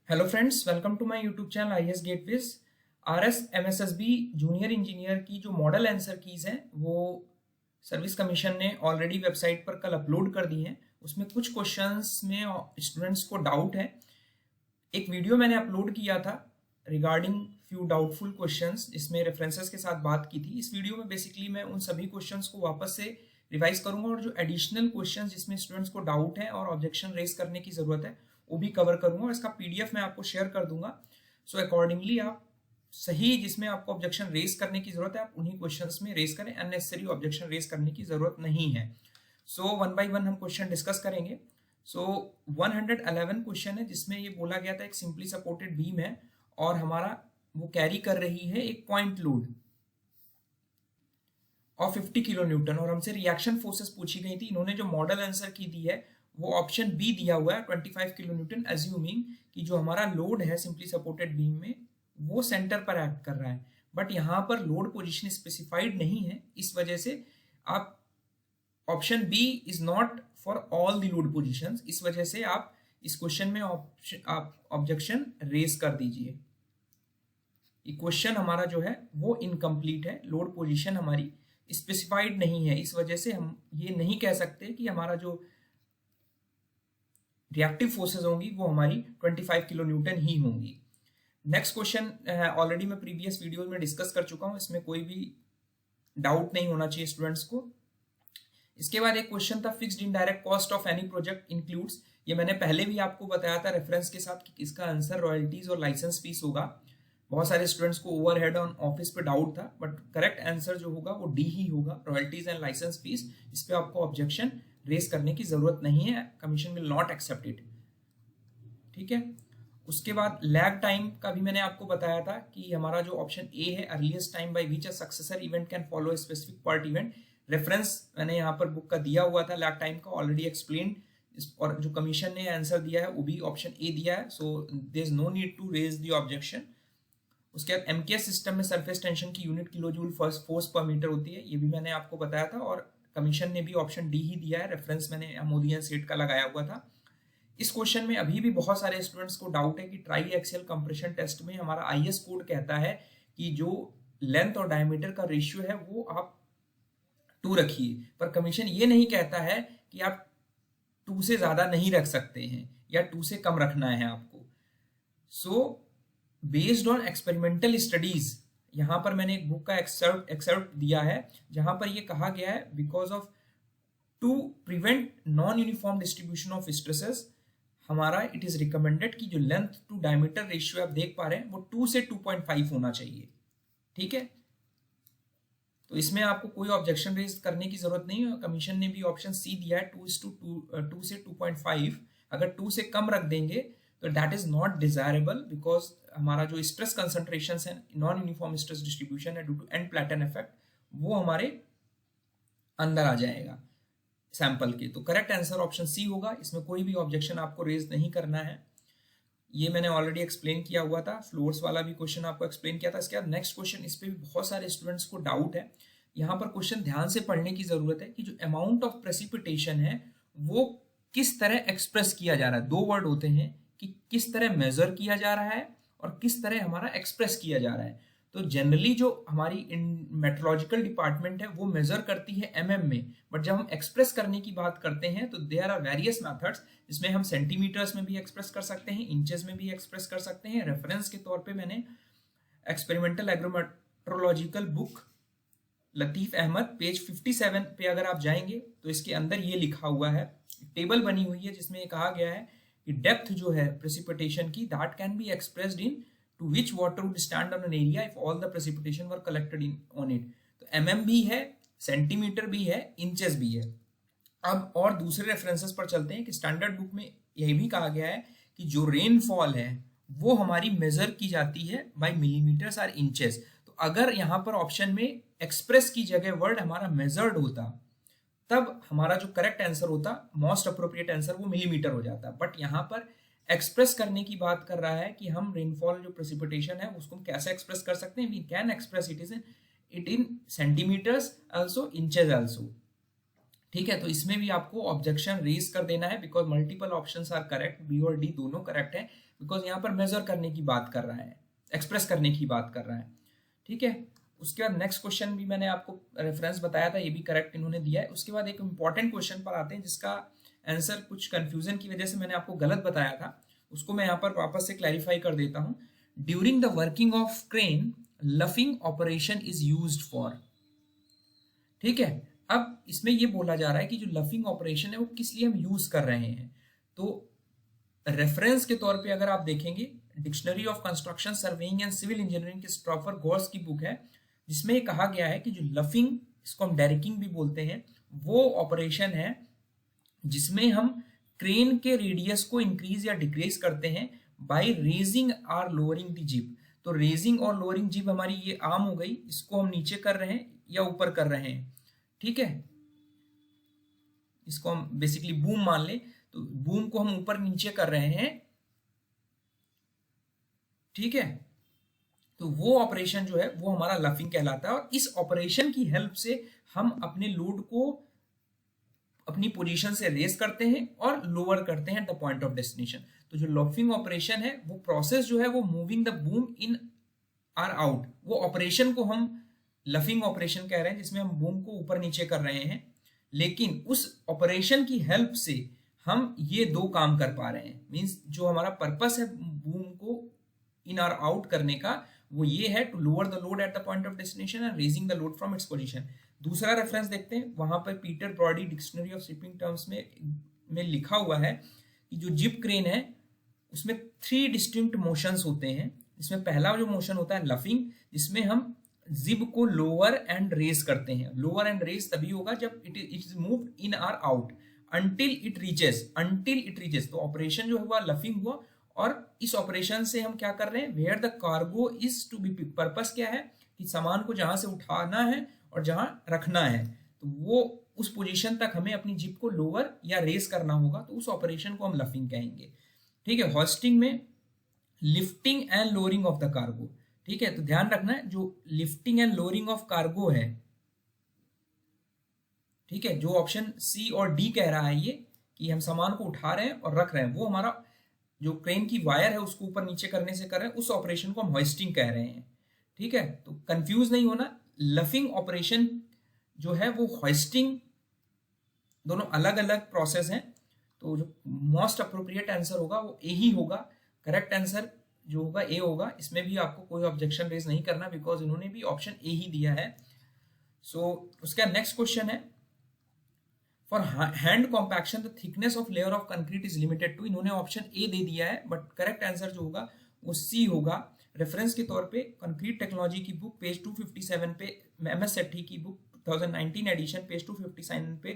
Hello friends, welcome to my YouTube channel IAS gateways. RSMSSB junior engineer की जो model answer keys हैं वो service commission ने already website पर कल अपलोड कर दी हैं। उसमें कुछ क्वेश्चंस में स्टूडेंट्स को डाउट है। एक वीडियो मैंने अपलोड किया था रिगार्डिंग फ्यू डाउटफुल क्वेश्चंस, इसमें रेफरेंसेस के साथ बात की थी। इस वीडियो में बेसिकली मैं उन सभी क्वेश्चंस को वापस से रिवाइज करूंगा और जो एडिशनल क्वेश्चंस जिसमें स्टूडेंट्स को डाउट है और ऑब्जेक्शन रेज करने की जरूरत है वो भी कवर करूंगा और इसका पीडीएफ मैं आपको शेयर कर दूंगा। सो अकॉर्डिंगली आप सही जिसमें आपको ऑब्जेक्शन रेज करने की जरूरत है आप उन्हीं क्वेश्चंस में रेज करें, अननेसेसरी ऑब्जेक्शन रेज करने की जरूरत नहीं है। सो वन बाय वन हम क्वेश्चन डिस्कस करेंगे। सो 111 क्वेश्चन है जिसमें ये बोला गया था एक सिंपली सपोर्टेड बीम है और हमारा वो कैरी कर रही है एक पॉइंट लोड और 50 किलो न्यूटन और हमसे रिएक्शन फोर्सेस पूछी गई थी। इन्होंने जो मॉडल आंसर की दी है वो ऑप्शन बी दिया हुआ है 25 किलो न्यूटन, एज्यूमिंग कि जो हमारा लोड है सिंपली सपोर्टेड बीम में वो सेंटर पर एक्ट कर रहा है, बट यहाँ पर लोड पोजीशन स्पेसिफाइड नहीं है। इस वजह से आप option B is not for all the load positions, इस वजह से आप इस क्वेश्चन में ऑब्जेक्शन रेज कर दीजिए। ये क्वेश्चन हमारा जो है वो इनकम्प्लीट है, लोड पोजीशन हमारी स्पेसिफाइड नहीं है, इस वजह से हम ये नहीं कह सकते कि हमारा जो रिएक्टिव फोर्सेस होंगी वो हमारी 25 किलो न्यूटन ही होंगी। नेक्स्ट क्वेश्चन ऑलरेडी मैं प्रीवियस वीडियो में डिस्कस कर चुका हूं, इसमें कोई भी डाउट नहीं होना चाहिए स्टूडेंट्स को। इसके बाद एक क्वेश्चन था fixed indirect cost of any project includes. ये मैंने पहले भी आपको बताया था रेफरेंस के साथ कि इसका आंसर रॉयल्टीज और लाइसेंस फीस होगा। बहुत सारे स्टूडेंट्स को ओवरहेड ऑन ऑफिस पे डाउट था, बट करेक्ट आंसर जो होगा वो डी ही होगा, रॉयल्टीज एंड लाइसेंस फीस। इस पे आपको ऑब्जेक्शन रेस करने की जरूरत नहीं है, commission will not accept it. ठीक है। उसके बाद लैग टाइम का भी मैंने आपको बताया था कि हमारा जो ऑप्शन ए है earliest time by which a successor event can follow a specific part event, reference मैंने यहाँ पर बुक का दिया हुआ था लैग टाइम का, ऑलरेडी एक्सप्लेन। और जो कमीशन ने आंसर दिया है वो भी ऑप्शन ए दिया है, so there is no need to raise the objection. उसके बाद एमकेएस सिस्टम में सरफेस टेंशन की यूनिट किलो जूल फोर्स पर मीटर होती है, ये भी मैंने आपको बताया था और कमीशन ने भी ऑप्शन डी ही दिया है, रेफरेंस मैंने अमोदियन सेट का लगाया हुआ था। इस क्वेश्चन में अभी भी बहुत सारे स्टूडेंट्स को डाउट है कि ट्राई एक्सियल कंप्रेशन टेस्ट में हमारा आईएस कोड कहता है कि जो लेंथ और डायमीटर का रेशियो है वो आप 2 रखिए, पर कमीशन ये नहीं कहता है कि आप 2 से ज्यादा नहीं रख सकते हैं या 2 से कम रखना है आपको। So based on experimental studies, यहां पर मैंने एक बुक का एक्सर्प्ट दिया है जहां पर यह कहा गया है because of to prevent non uniform distribution of stresses, हमारा इट इज रिकमेंडेड कि जो लेंथ टू डायमीटर रेशियो आप देख पा रहे हैं वो 2 से 2.5 होना चाहिए। ठीक है, तो इसमें आपको कोई ऑब्जेक्शन रेज करने की जरूरत नहीं है। कमीशन ने भी ऑप्शन सी दिया है 2 से 2.5, अगर 2 से कम रख देंगे तो that is not desirable, because हमारा जो स्ट्रेस कंसंट्रेशन है नॉन यूनिफॉर्म स्ट्रेस डिस्ट्रीब्यूशन है ड्यू टू एंड प्लेटन इफेक्ट, वो हमारे अंदर आ जाएगा सैंपल के। तो करेक्ट आंसर ऑप्शन सी होगा, इसमें कोई भी ऑब्जेक्शन आपको रेज नहीं करना है। ये मैंने ऑलरेडी एक्सप्लेन किया हुआ था, फ्लोर्स वाला भी क्वेश्चन आपको एक्सप्लेन किया था। इसके बाद नेक्स्ट क्वेश्चन, इस पे भी बहुत सारे स्टूडेंट्स को डाउट है। यहाँ पर क्वेश्चन ध्यान से पढ़ने की जरूरत है कि जो अमाउंट ऑफ प्रेसिपिटेशन है वो किस तरह एक्सप्रेस किया जा रहा है। 2 वर्ड होते हैं कि किस तरह मेजर किया जा रहा है और किस तरह हमारा एक्सप्रेस किया जा रहा है। तो जनरली जो हमारी मेट्रोलॉजिकल डिपार्टमेंट है वो मेजर करती है एमएम में, बट जब हम एक्सप्रेस करने की बात करते हैं तो देयर आर वेरियस मेथड्स, जिसमें हम सेंटीमीटर्स में भी एक्सप्रेस कर सकते हैं, इंचेस में भी एक्सप्रेस कर सकते हैं। रेफरेंस के तौर पे मैंने experimental agrometeorological book Latif Ahmad page 57 पे अगर आप जाएंगे तो इसके अंदर ये लिखा हुआ है, टेबल बनी हुई है जिसमें कहा गया है कि डेप्थ जो है प्रेसिपिटेशन की that can be expressed in to which water would stand on an area if all the precipitation were collected on it। तो mm भी है, सेंटीमीटर भी है, इंचेस भी है। अब और दूसरे रेफरेंसेस पर चलते हैं कि स्टैंडर्ड बुक में यह भी कहा गया है कि जो रेनफॉल है वो हमारी मेजर की जाती है बाय मिलीमीटर्स और इंचेस। तो अगर यहाँ पर ऑप्शन में एक्सप्रेस की जगह वर्ड हमारा मेजर्ड होता तब हमारा जो करेक्ट आंसर होता, मोस्ट अप्रोप्रिएट आंसर, वो मिलीमीटर हो जाता। बट यहाँ पर एक्सप्रेस करने की बात कर रहा है कि हम रेनफॉल जो प्रेसिपिटेशन है उसको कैसे एक्सप्रेस कर सकते हैं। We can express it in centimetres also, inches also. ठीक है, तो इसमें भी आपको ऑब्जेक्शन रेज कर देना है because multiple options are correct, B और डी दोनों करेक्ट है, बिकॉज यहाँ पर मेजर करने की बात कर रहा है, एक्सप्रेस करने की बात कर रहा है। ठीक है, उसके बाद नेक्स्ट क्वेश्चन भी मैंने आपको रेफरेंस बताया था, ये भी करेक्ट इन्होंने दिया है। उसके बाद एक इंपॉर्टेंट क्वेश्चन पर आते हैं जिसका आंसर कुछ कंफ्यूजन की वजह से मैंने आपको गलत बताया था, उसको मैं यहाँ पर वापस से क्लैरिफाई कर देता हूँ। During the working of crane laughing operation is used for. ठीक है, अब इसमें ये बोला जा रहा है कि जो लफिंग ऑपरेशन है वो किस लिए हम यूज कर रहे हैं। तो रेफरेंस के तौर पे अगर आप देखेंगे, dictionary of construction surveying and civil engineering के स्ट्रॉफर गॉर्स की बुक है, जिसमें ये कहा गया है कि जो लफिंग, इसको हम डायरेक्टिंग भी बोलते हैं, वो ऑपरेशन है जिसमें हम क्रेन के रेडियस को इंक्रीज या डिक्रीज करते हैं बाय रेजिंग और लोअरिंग द जिब। तो रेजिंग और लोअरिंग जिब हमारी ये आर्म हो गई, इसको हम नीचे कर रहे हैं या ऊपर कर रहे हैं। ठीक है, इसको हम बेसिकली बूम मान ले, तो बूम को हम ऊपर नीचे कर रहे हैं। ठीक है, तो वो ऑपरेशन जो है वो हमारा लफिंग कहलाता है, और इस ऑपरेशन की हेल्प से हम अपने लोड को अपनी पोजीशन से रेस करते हैं और लोअर करते हैं eight the point of destination. तो जो लफिंग ऑपरेशन है वो प्रोसेस जो है वो moving the boom in are out, वो ऑपरेशन को हम लफिंग ऑपरेशन कह रहे हैं, जिसमें हम बूम को ऊपर नीचे कर रहे हैं। लेकिन उस ऑपरेशन की हेल्प से हम ये दो काम कर पा रहे हैं, मींस जो हमारा पर्पस है बूम को इन और आउट करने का, वो ये है to lower the load at the point of destination and raising the load from its position. दूसरा रेफरेंस देखते हैं, वहां पर Peter Brodie dictionary of shipping terms में लिखा हुआ है कि जो जिप क्रेन है उसमें 3 डिस्टिंक्ट मोशंस होते हैं। इसमें पहला जो मोशन होता है लफिंग, जिसमें हम जिब को लोअर एंड रेज करते हैं। लोअर एंड रेज तभी होगा जब इट इज मूव्ड इन और आउट अंटिल इट रीचेस। तो ऑपरेशन जो हुआ लफिंग हुआ, और इस ऑपरेशन से हम क्या कर रहे हैं, where the cargo is to be pick. Purpose क्या है कि सामान को जहां से उठाना है और जहां रखना है, तो वो उस पोजीशन तक हमें अपनी जिप को लोअर या रेज करना होगा, तो उस ऑपरेशन को हम लफिंग कहेंगे। ठीक है, होस्टिंग में lifting and lowering of the cargo. ठीक है, तो ध्यान रखना है जो lifting and lowering of cargo है, ठीक है, जो ऑप्शन सी और डी कह रहा है ये कि हम सामान को उठा रहे हैं और रख रहे हैं, वो हमारा जो क्रेन की वायर है उसको ऊपर नीचे करने से कर रहे हैं, उस ऑपरेशन को हम होइस्टिंग कह रहे हैं। ठीक है, तो कंफ्यूज नहीं होना, लफिंग ऑपरेशन जो है वो होइस्टिंग, दोनों अलग अलग प्रोसेस हैं। तो जो मोस्ट अप्रोप्रिएट आंसर होगा वो ए ही होगा। करेक्ट आंसर जो होगा ए होगा। इसमें भी आपको कोई ऑब्जेक्शन रेज नहीं करना, बिकॉज इन्होंने भी ऑप्शन ए ही दिया है। सो उसका नेक्स्ट क्वेश्चन है, for hand compaction the thickness of layer of concrete is limited to. इन्होंने ऑप्शन ए दे दिया है, बट करेक्ट आंसर जो होगा वो सी होगा। रेफरेंस के तौर पे कंक्रीट टेक्नोलॉजी की बुक पेज 257 पे, MS सेठी की बुक 2019 एडिशन पेज 257 पे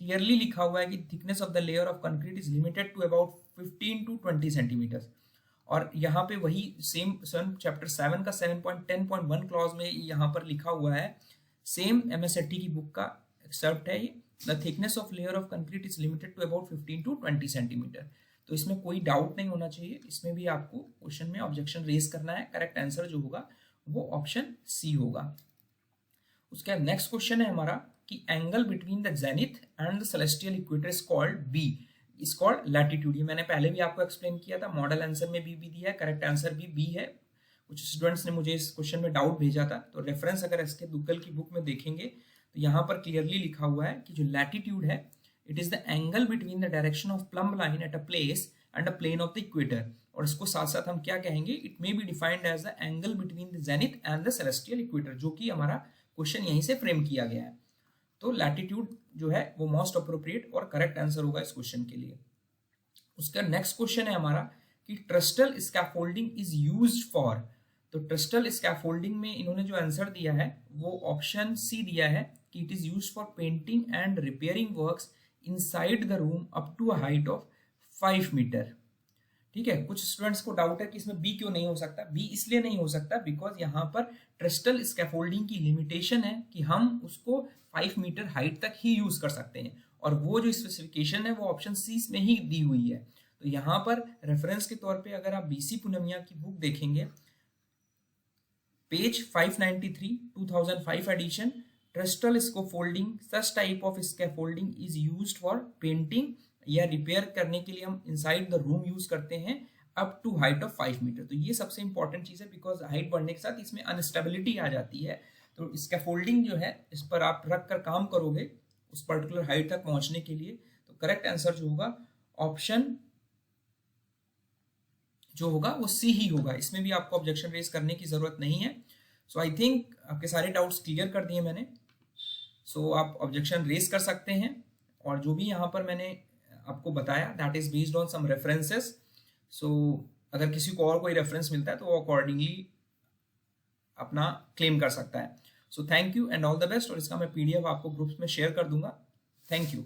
क्लियरली लिखा हुआ है कि thickness of the layer of concrete is limited to about 15 to 20 centimetre. और यहाँ पे वही सेम चैप्टर 7 का 7.10.1 क्लॉज में यहाँ पर लिखा हुआ है, सेम MS सेठी की बुक का एक्सेप्ट है ये, the thickness of layer of concrete is limited to about 15 to 20 centimetre. तो इसमें कोई डाउट नहीं होना चाहिए, इसमें भी आपको क्वेश्चन में ऑब्जेक्शन रेज करना है। करेक्ट आंसर जो होगा वो ऑप्शन सी होगा। उसका नेक्स्ट क्वेश्चन है हमारा कि angle between the zenith and the celestial equator is called B, is called latitude. ये मैंने पहले भी आपको एक्सप्लेन किया था, मॉडल आंसर में बी दिया है, करेक्ट आंसर भी बी है। कुछ स्टूडेंट्स ने मुझे इस क्वेश्चन में डाउट भेजा था, तो रेफरेंस अगर इसके दुग्गल की बुक में देखेंगे तो यहाँ पर क्लियरली लिखा हुआ है कि जो लैटिट्यूड है it is the angle between the direction of plumb line at a place and a plane of the equator. और इसको साथ साथ हम क्या कहेंगे, it may be defined as the angle between the zenith and the celestial equator, जो कि हमारा क्वेश्चन यहीं से फ्रेम किया गया है। तो लैटिट्यूड जो है वो मोस्ट अप्रोप्रिएट और करेक्ट आंसर होगा इस क्वेश्चन के लिए। उसका नेक्स्ट क्वेश्चन है हमारा कि ट्रस्टल स्कैफोल्डिंग इज यूज्ड फॉर। तो ट्रस्टल स्कैफोल्डिंग में इन्होंने जो आंसर दिया है वो ऑप्शन सी दिया है कि it is used for painting and repairing works inside the room up to a height of 5 metre. ठीक है, कुछ स्टूडेंट्स को डाउट है कि इसमें बी क्यों नहीं हो सकता। बी इसलिए नहीं हो सकता बिकॉज यहाँ पर ट्रस्टल स्कैफोल्डिंग की लिमिटेशन है कि हम उसको 5 मीटर हाइट तक ही यूज कर सकते हैं, और वो जो स्पेसिफिकेशन है वो ऑप्शन सी में ही दी हुई है। तो यहाँ पर रेफरेंस के तौर पे अगर आप बीसी पुनमिया की बुक देखेंगे, page 593 2005 edition, trestle scaffolding such type of scaffolding is used for painting या रिपेयर करने के लिए हम इनसाइड द रूम यूज करते हैं up to height of 5 metre. तो ये सबसे इंपॉर्टेंट चीज है, बिकॉज हाइट बढ़ने के साथ इसमें अनस्टेबिलिटी आ जाती है। तो स्कैफोल्डिंग जो है इस पर आप रख कर काम करोगे उस पर्टिकुलर हाइट तक पहुंचने के लिए। तो करेक्ट आंसर जो होगा ऑप्शन जो होगा वो सी ही होगा। इसमें भी आपको ऑब्जेक्शन रेज करने की जरूरत नहीं है। सो आई थिंक आपके सारे डाउट्स क्लियर कर दिए मैंने। सो आप ऑब्जेक्शन रेज कर सकते हैं, और जो भी यहाँ पर मैंने आपको बताया that is based on some references. So अगर किसी को और कोई रेफरेंस मिलता है तो वो अकॉर्डिंगली अपना क्लेम कर सकता है। So thank you and all the best. और इसका मैं पीडीएफ आपको ग्रुप्स में शेयर कर दूंगा। Thank you.